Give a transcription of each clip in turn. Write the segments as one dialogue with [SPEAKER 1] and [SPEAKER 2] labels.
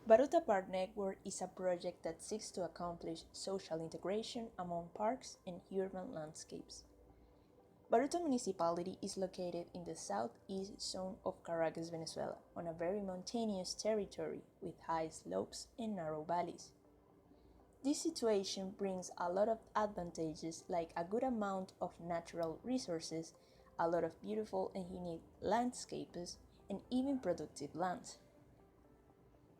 [SPEAKER 1] Baruta Park Network is a project that seeks to accomplish social integration among parks and urban landscapes. Baruta municipality is located in the southeast zone of Caracas, Venezuela, on a very mountainous territory with high slopes and narrow valleys. This situation brings a lot of advantages like a good amount of natural resources, a lot of beautiful and unique landscapes, and even productive lands.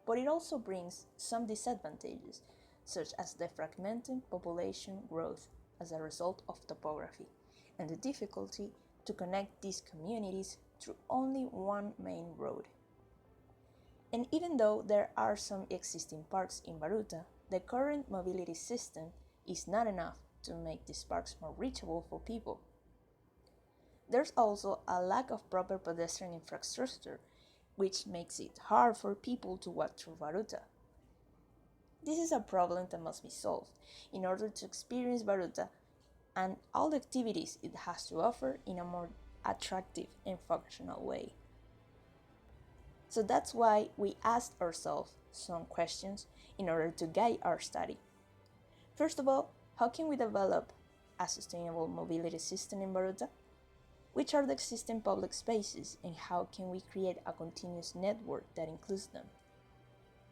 [SPEAKER 1] But it also brings some disadvantages, such as the fragmented population growth as a result of topography, and the difficulty to connect these communities through only one main road. And even though there are some existing parks in Baruta, the current mobility system is not enough to make these parks more reachable for people. There's also a lack of proper pedestrian infrastructure, which makes it hard for people to walk through Baruta. This is a problem that must be solved in order to experience Baruta and all the activities it has to offer in a more attractive and functional way. So that's why we asked ourselves some questions in order to guide our study. First of all, how can we develop a sustainable mobility system in Baruta? Which are the existing public spaces and how can we create a continuous network that includes them?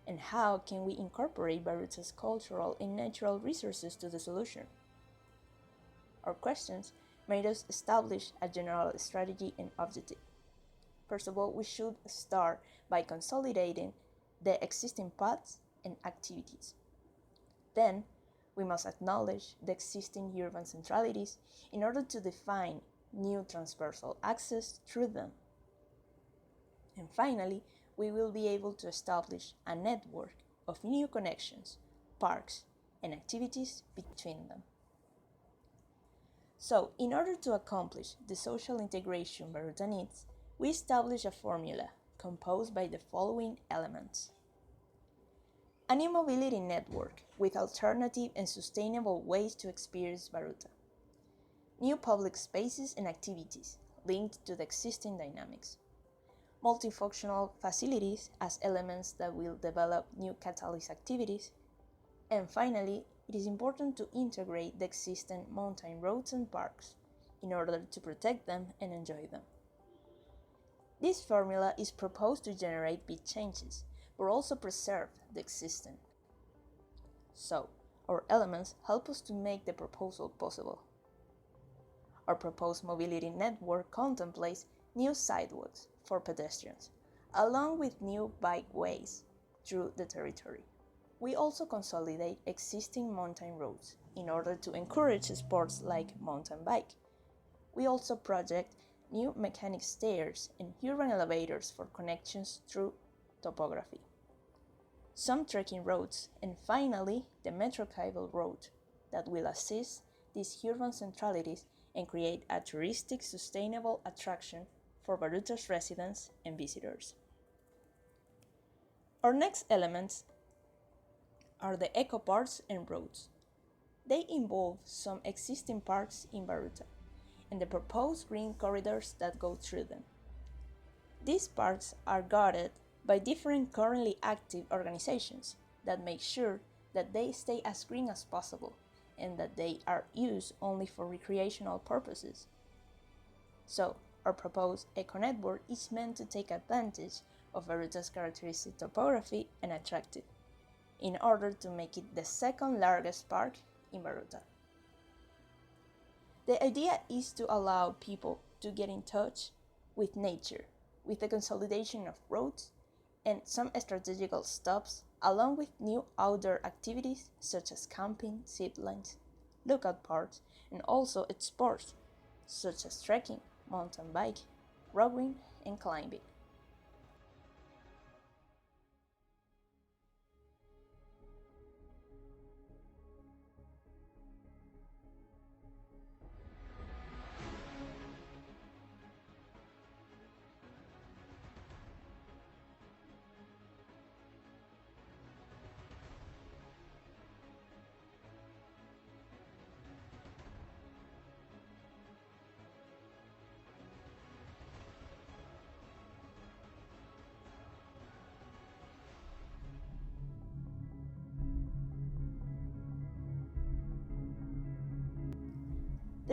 [SPEAKER 1] And how can we incorporate Baruta's cultural and natural resources to the solution? Our questions made us establish a general strategy and objective. First of all, we should start by consolidating the existing paths and activities. Then, we must acknowledge the existing urban centralities in order to define new transversal access through them. And finally, we will be able to establish a network of new connections, parks, and activities between them. So, in order to accomplish the social integration Baruta needs, we establish a formula composed by the following elements. A new mobility network with alternative and sustainable ways to experience Baruta. New public spaces and activities linked to the existing dynamics. Multifunctional facilities as elements that will develop new catalyst activities. And finally, it is important to integrate the existing mountain roads and parks in order to protect them and enjoy them. This formula is proposed to generate big changes, but also preserve the existing. So, our elements help us to make the proposal possible. Our proposed mobility network contemplates new sidewalks for pedestrians, along with new bikeways through the territory. We also consolidate existing mountain roads in order to encourage sports like mountain bike. We also project new mechanic stairs and urban elevators for connections through topography. Some trekking roads, and finally the metro cable road that will assist these urban centralities and create a touristic sustainable attraction for Baruta's residents and visitors. Our next elements are the eco parks and roads. They involve some existing parks in Baruta and the proposed green corridors that go through them. These parks are guarded by different currently active organizations that make sure that they stay as green as possible and that they are used only for recreational purposes. So, our proposed eco-network is meant to take advantage of Baruta's characteristic topography and attractive, in order to make it the second largest park in Baruta. The idea is to allow people to get in touch with nature, with the consolidation of roads and some strategical stops, along with new outdoor activities such as camping, zip lines, lookout parks, and also sports such as trekking, mountain bike, rowing, and climbing.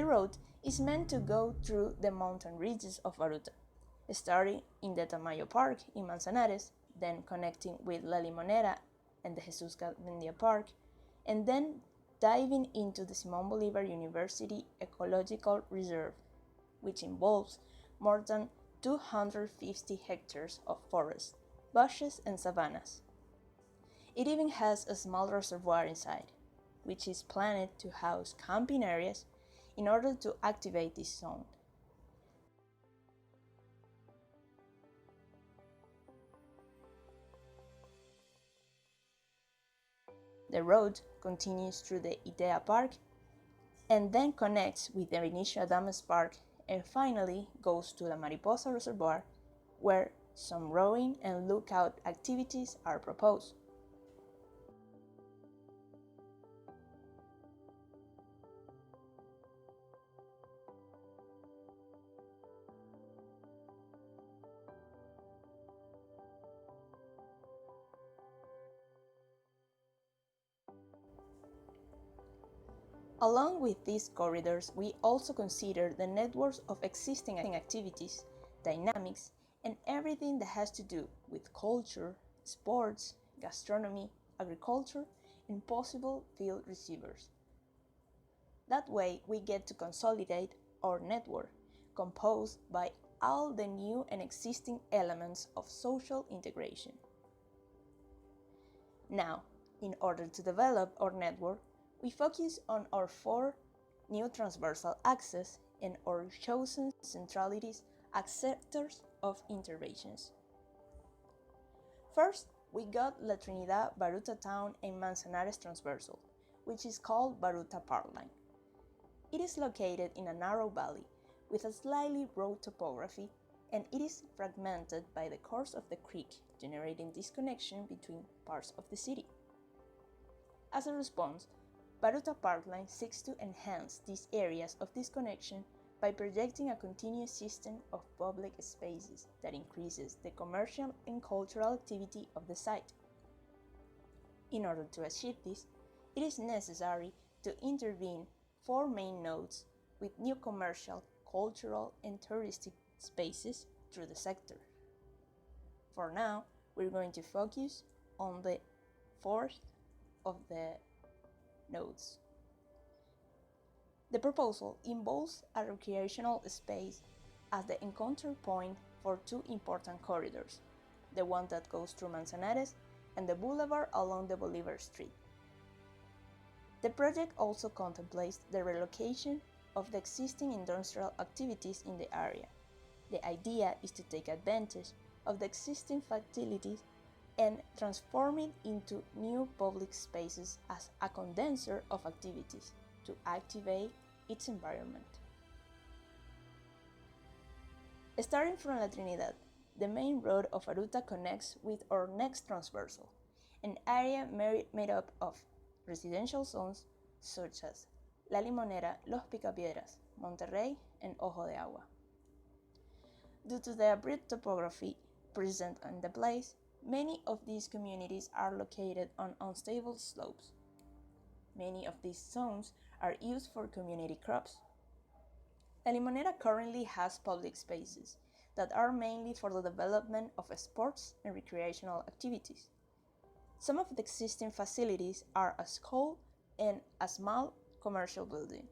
[SPEAKER 1] The road is meant to go through the mountain ridges of Baruta, starting in the Tamayo Park in Manzanares, then connecting with La Limonera and the Jesus Garmendia Park, and then diving into the Simón Bolívar University Ecological Reserve, which involves more than 250 hectares of forest, bushes, and savannas. It even has a small reservoir inside, which is planned to house camping areas in order to activate this zone. The road continues through the Idea Park and then connects with the Vinicio Adames Park and finally goes to the Mariposa Reservoir, where some rowing and lookout activities are proposed. Along with these corridors, we also consider the networks of existing activities, dynamics, and everything that has to do with culture, sports, gastronomy, agriculture, and possible field receivers. That way, we get to consolidate our network, composed by all the new and existing elements of social integration. Now, in order to develop our network, we focus on our 4 new transversal axes and our chosen centralities as sectors of interventions. First, we got La Trinidad, Baruta Town, and Manzanares Transversal, which is called Baruta Parkline. It is located in a narrow valley with a slightly broad topography, and it is fragmented by the course of the creek, generating disconnection between parts of the city. As a response, Baruta Parkline seeks to enhance these areas of disconnection by projecting a continuous system of public spaces that increases the commercial and cultural activity of the site. In order to achieve this, it is necessary to intervene 4 main nodes with new commercial, cultural, and touristic spaces through the sector. For now, we're going to focus on the 4th of the nodes. The proposal involves a recreational space as the encounter point for 2 important corridors, the one that goes through Manzanares and the boulevard along the Bolivar Street. The project also contemplates the relocation of the existing industrial activities in the area. The idea is to take advantage of the existing facilities and transform it into new public spaces as a condenser of activities to activate its environment. Starting from La Trinidad, the main road of Baruta connects with our next transversal, an area made up of residential zones such as La Limonera, Los Picapiedras, Monterrey, and Ojo de Agua. Due to the abrupt topography present in the place, many of these communities are located on unstable slopes. Many of these zones are used for community crops. La Limonera currently has public spaces that are mainly for the development of sports and recreational activities. Some of the existing facilities are a school and a small commercial building.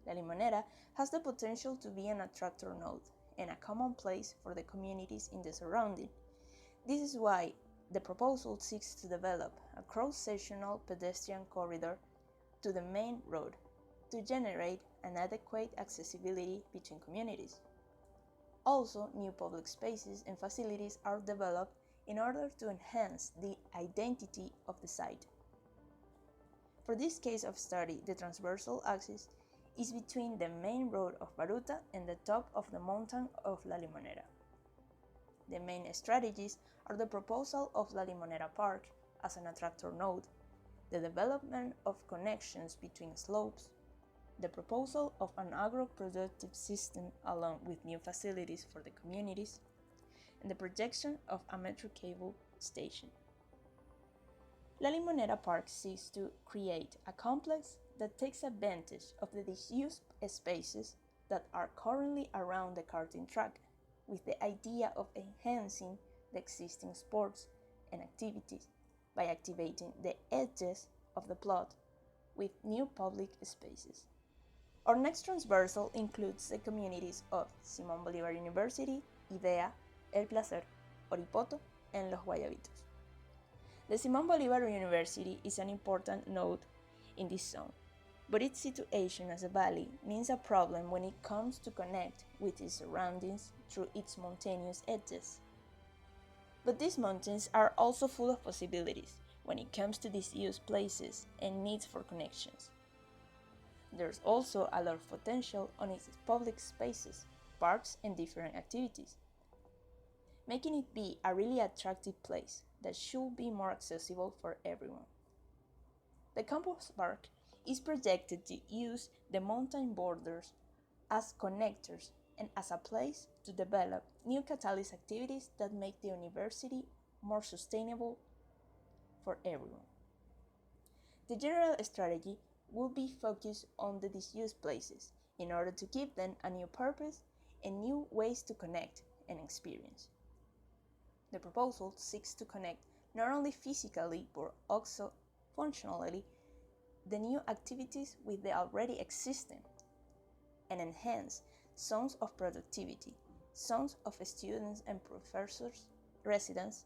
[SPEAKER 1] La Limonera has the potential to be an attractor node and a common place for the communities in the surrounding. This is why the proposal seeks to develop a cross-sectional pedestrian corridor to the main road to generate an adequate accessibility between communities. Also, new public spaces and facilities are developed in order to enhance the identity of the site. For this case of study, the transversal axis is between the main road of Baruta and the top of the mountain of La Limonera. The main strategies are the proposal of La Limonera Park as an attractor node, the development of connections between slopes, the proposal of an agro-productive system along with new facilities for the communities, and the projection of a metro cable station. La Limonera Park seeks to create a complex that takes advantage of the disused spaces that are currently around the karting track, with the idea of enhancing the existing sports and activities by activating the edges of the plot with new public spaces. Our next transversal includes the communities of Simón Bolívar University, Idea, El Placer, Oripoto, and Los Guayabitos. The Simón Bolívar University is an important node in this zone, but its situation as a valley means a problem when it comes to connect with its surroundings through its mountainous edges. But these mountains are also full of possibilities when it comes to disused places and needs for connections. There's also a lot of potential on its public spaces, parks, and different activities, making it be a really attractive place that should be more accessible for everyone. The campus park is projected to use the mountain borders as connectors and as a place to develop new catalyst activities that make the university more sustainable for everyone. The general strategy will be focused on the disused places in order to give them a new purpose and new ways to connect and experience. The proposal seeks to connect not only physically but also functionally the new activities with the already existing and enhance zones of productivity, zones of students and professors, residents,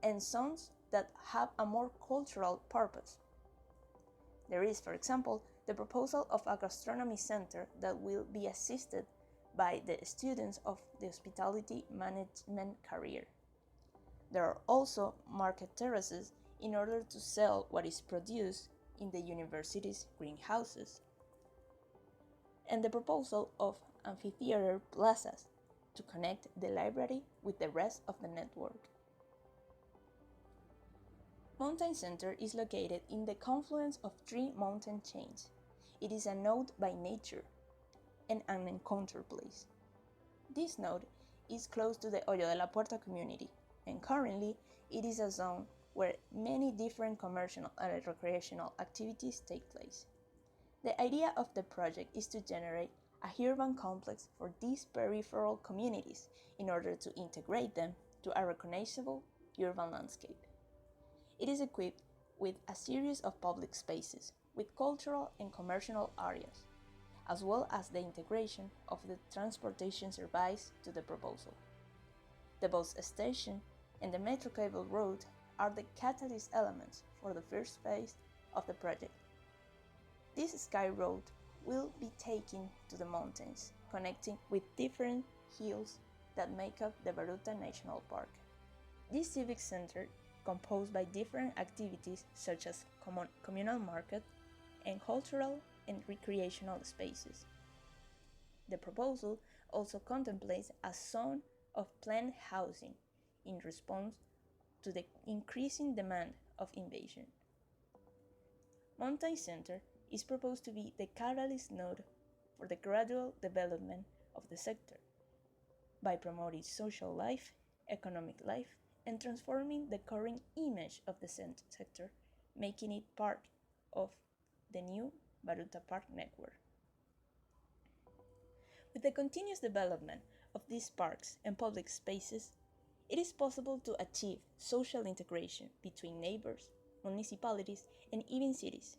[SPEAKER 1] and zones that have a more cultural purpose. There is, for example, the proposal of a gastronomy center that will be assisted by the students of the hospitality management career. There are also market terraces in order to sell what is produced in the university's greenhouses, and the proposal of amphitheater plazas to connect the library with the rest of the network. Mountain Center is located in the confluence of three mountain chains. It is a node by nature and an encounter place. This node is close to the Hoyo de la Puerta community, and currently it is a zone where many different commercial and recreational activities take place. The idea of the project is to generate a urban complex for these peripheral communities in order to integrate them to a recognizable urban landscape. It is equipped with a series of public spaces with cultural and commercial areas, as well as the integration of the transportation service to the proposal. The bus station and the metro cable road are the catalyst elements for the first phase of the project. This sky road will be taken to the mountains, connecting with different hills that make up the Baruta National Park. This civic center, composed by different activities such as communal market and cultural and recreational spaces. The proposal also contemplates a zone of planned housing in response to the increasing demand of invasion. Mountain Center is proposed to be the catalyst node for the gradual development of the sector by promoting social life, economic life, and transforming the current image of the sector, making it part of the new Baruta Park network. With the continuous development of these parks and public spaces, it is possible to achieve social integration between neighbors, municipalities, and even cities.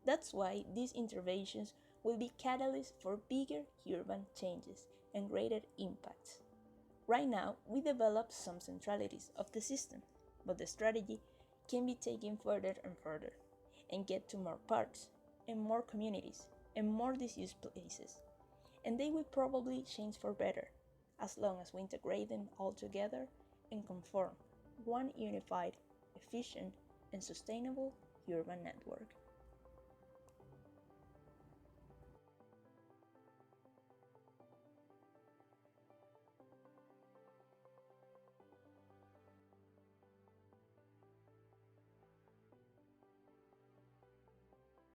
[SPEAKER 1] That's why these interventions will be catalysts for bigger urban changes and greater impacts. Right now, we develop some centralities of the system, but the strategy can be taken further and further and get to more parks and more communities and more disused places. And they will probably change for better, as long as we integrate them all together and conform one unified, efficient, and sustainable urban network.